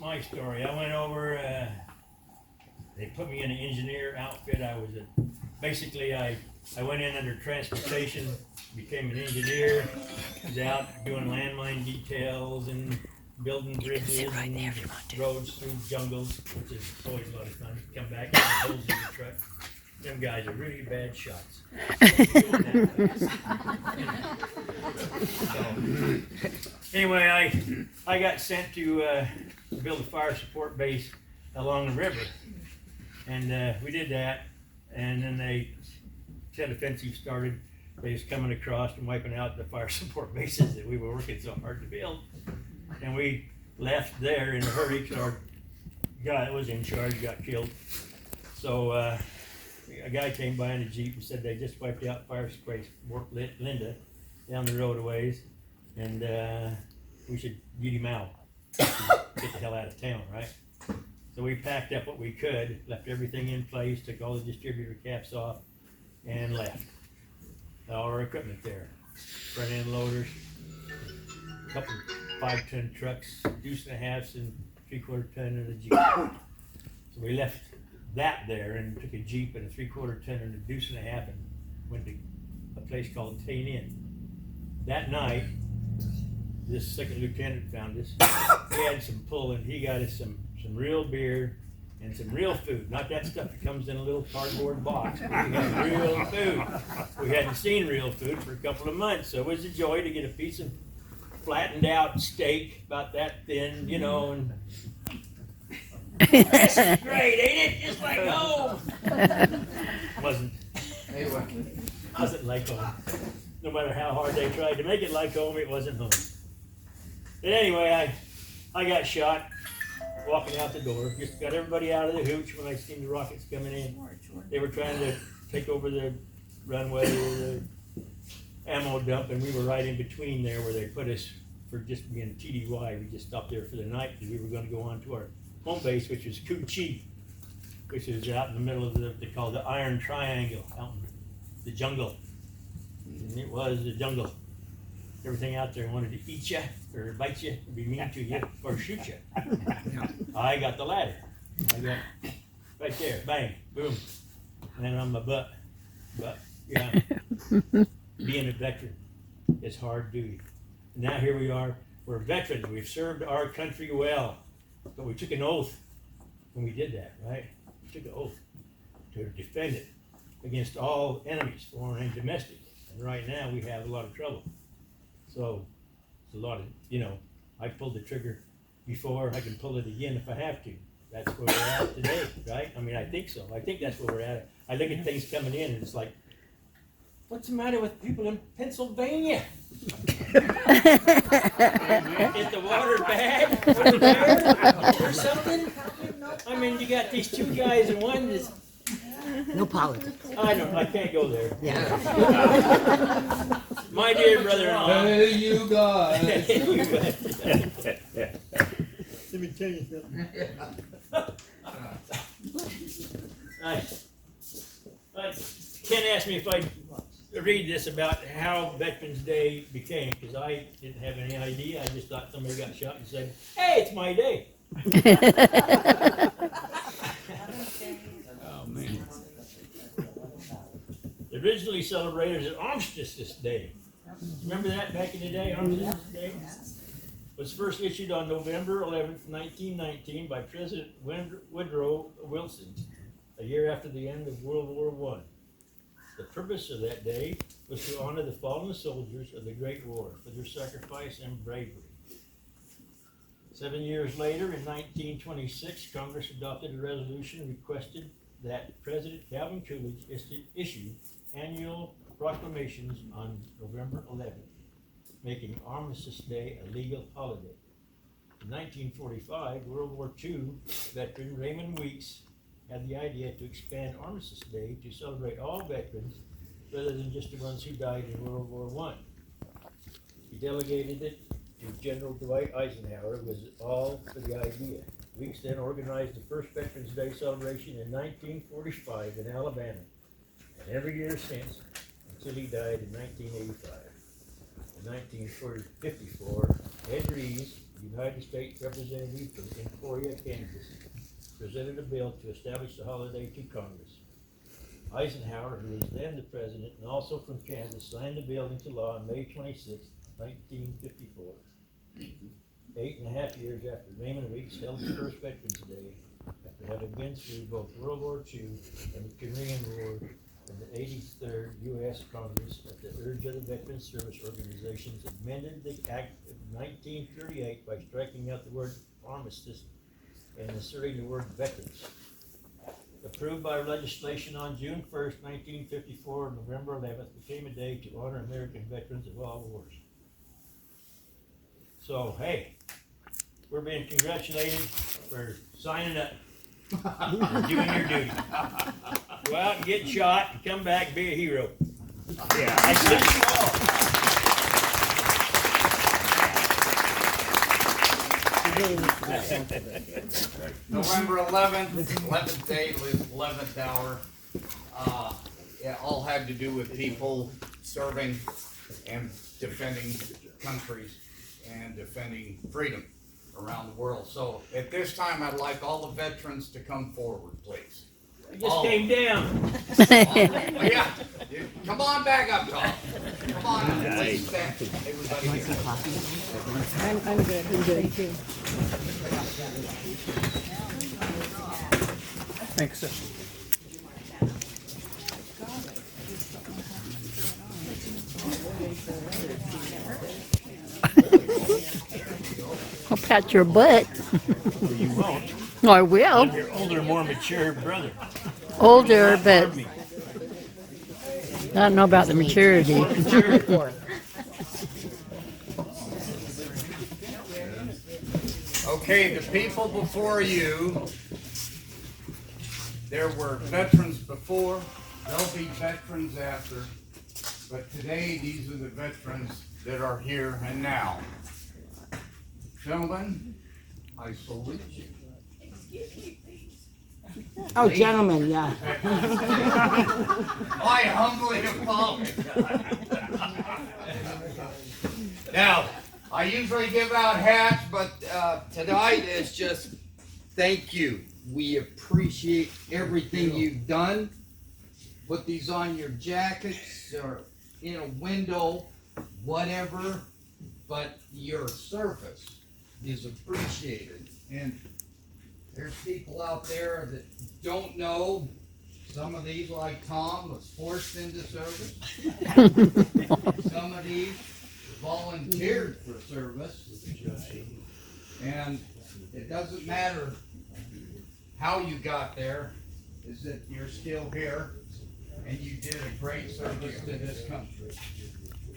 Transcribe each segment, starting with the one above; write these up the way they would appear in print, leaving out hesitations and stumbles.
my story. I went over, they put me in an engineer outfit. Basically I went in under transportation, became an engineer, was out doing landmine details and building bridges and roads through jungles, which is always a lot of fun. Come back and holes in the truck. Them guys are really bad shots. So, anyway, I got sent to build a fire support base along the river, and we did that. And then they said offensive started. They was coming across and wiping out the fire support bases that we were working so hard to build. And we left there in a hurry because our guy that was in charge got killed. So a guy came by in a Jeep and said they just wiped out fire support Linda down the road a ways, and we should get him out. Get the hell out of town, right? So we packed up what we could, left everything in place, took all the distributor caps off, and left. All our equipment there. Front end loaders, a couple 5-ton trucks, deuce and a halves, and 3/4 ton and a Jeep. So we left that there and took a Jeep and a 3/4 ton and a deuce and a half and went to a place called Tane Inn. That night, this second lieutenant found us. He had some pull and he got us some real beer and some real food. Not that stuff that comes in a little cardboard box. But we had real food. We hadn't seen real food for a couple of months, so it was a joy to get a piece of flattened out steak about that thin, you know, and this is great, ain't it? Just like home. Wasn't like home. No matter how hard they tried to make it like home, it wasn't home. But anyway, I got shot walking out the door. Just got everybody out of the hooch when I seen the rockets coming in. They were trying to take over the runway or the ammo dump, and we were right in between there where they put us for just being TDY. We just stopped there for the night because we were going to go on to our home base, which is Ku Chi, which is out in the middle of they call the Iron Triangle, out in the jungle. And it was the jungle. Everything out there wanted to eat you or bite you or be mean to you or shoot you. I got the latter. I got right there, bang, boom, and on my butt. But yeah, being a veteran is hard duty. And now here we are. We're veterans. We've served our country well, but we took an oath when we did that, right? We took an oath to defend it against all enemies, foreign and domestic. And right now we have a lot of trouble. So it's a lot of, you know, I pulled the trigger before, I can pull it again if I have to. That's where we're at today, right? I mean, I think so. I think that's where we're at. I look at things coming in and it's like, what's the matter with people in Pennsylvania? Is the water bad over there or something? I mean, you got these two guys and one is... No politics. I can't go there. Yeah. My dear brother-in-law. Hey, you guys. Let me tell you something. Ken asked me if I'd read this about how Veterans Day became, because I didn't have any idea. I just thought somebody got shot and said, hey, it's my day. Oh, man. Originally celebrated as Armistice Day. Remember that back in the day, Armistice Day? Was first issued on November 11th, 1919 by President Woodrow Wilson, a year after the end of World War I. The purpose of that day was to honor the fallen soldiers of the Great War for their sacrifice and bravery. 7 years later, in 1926, Congress adopted a resolution requested that President Calvin Coolidge issue annual proclamations on November 11th, making Armistice Day a legal holiday. In 1945, World War II veteran Raymond Weeks had the idea to expand Armistice Day to celebrate all veterans rather than just the ones who died in World War I. He delegated it to General Dwight Eisenhower, who was all for the idea. Weeks then organized the first Veterans Day celebration in 1945 in Alabama, and every year since, until he died in 1985. In 1954, Ed Reeves, United States Representative from Emporia, Kansas, presented a bill to establish the holiday to Congress. Eisenhower, who was then the president and also from Kansas, signed the bill into law on May 26, 1954. 8.5 years after Raymond Weeks held his first Veterans Day, after having been through both World War II and the Korean War, and the 83rd U.S. Congress, at the urge of the Veterans Service Organizations, amended the Act of 1938 by striking out the word armistice and inserting the word veterans. Approved by legislation on June 1st, 1954, and November 11th, became a day to honor American veterans of all wars. So, hey, we're being congratulated for signing up, for doing your duty. Go out and get shot and come back and be a hero. Yeah. I said November 11th, 11th day, 11th hour. It all had to do with people serving and defending countries and defending freedom around the world. So at this time, I'd like all the veterans to come forward, please. I just came down. Yeah, come on back up, Tom. Come on up, please stand. Everybody here. I'm good. Thank you. Thanks, sir. I'll pat your butt. You won't. I will. Your older, more mature brother. Older, but I don't know about the maturity. Okay, the people before you, there were veterans before, there'll be veterans after, but today these are the veterans that are here and now. Gentlemen, I salute you. Oh, gentlemen, yeah. I humbly apologize. Now, I usually give out hats, but tonight is just thank you. We appreciate everything you've done. Put these on your jackets or in a window, whatever, but your service is appreciated. And there's people out there that don't know. Some of these, like Tom, was forced into service. Some of these volunteered for service. And it doesn't matter how you got there, is that you're still here and you did a great service to this country.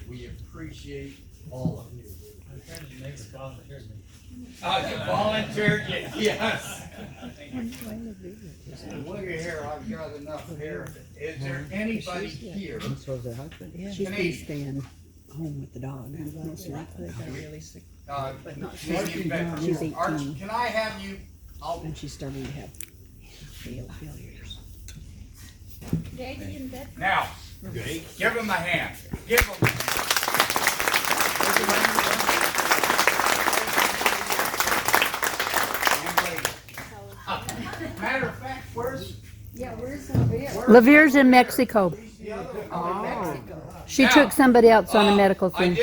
We appreciate all of you. You volunteered, yes. Look at here, I've got enough hair. Is there anybody here? She's been staying home with the dog. Most likely. She's 18. Can I have you? And she's starting to have failures. Now, give him a hand. Give him a hand. Matter of fact, where's Lavier's in Mexico. She took somebody else on a medical thing.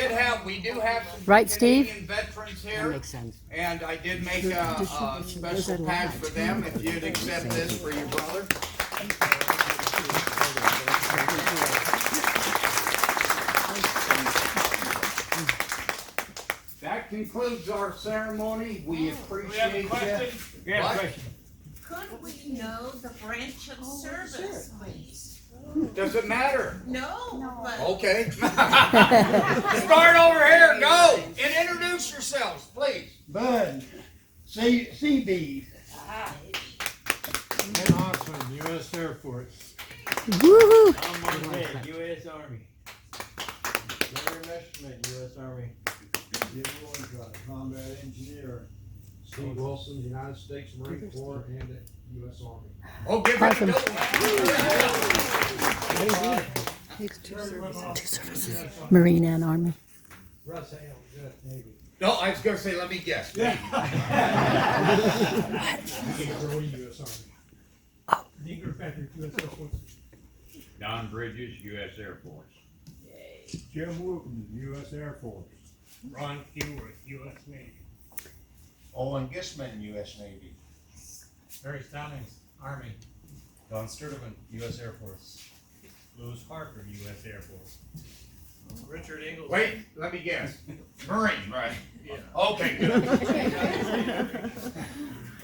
we do have some Right, Steve? Canadian veterans That here, makes sense. and I did make a special patch for them, if you'd accept this for your brother. That concludes our ceremony. We appreciate you. We have a What? question. Could we know the branch of service, please? Does it matter? No, but Okay. Start over here, go, and introduce yourselves, please. Bud, CB. In Oxford, U.S. Air Force. Woohoo! Tom Montez, U.S. Army. Larry Messerschmidt, U.S. Army. Jim Weintraub, combat engineer. Steve Wilson, United States Marine Corps and the U.S. Army. Oh, give it a Awesome. go. Takes two services. Marine and Army. Russ Hale, U.S. Navy. No, I was gonna say, let me guess. Negro, U.S. Army. Negro Patrick, U.S. Air Force. Don Bridges, U.S. Air Force. Jim Wooten, U.S. Air Force. Ron Heworth, U.S. Navy. Owen Gissman, U.S. Navy. Barry Stallings, Army. Don Sturtevant, U.S. Air Force. Louis Parker, U.S. Air Force. Richard Ingalls. Wait, let me guess. Marine, right? Yeah. Okay, good.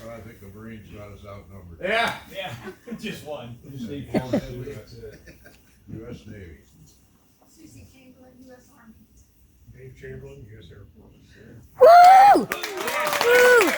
Well, I think the Marines got us outnumbered. Yeah. Yeah, just one. Steve Forman, that's it. U.S. Navy. Susie Chamberlain, U.S. Army. Dave Chamberlain, U.S. Air Force. Woo! Woo!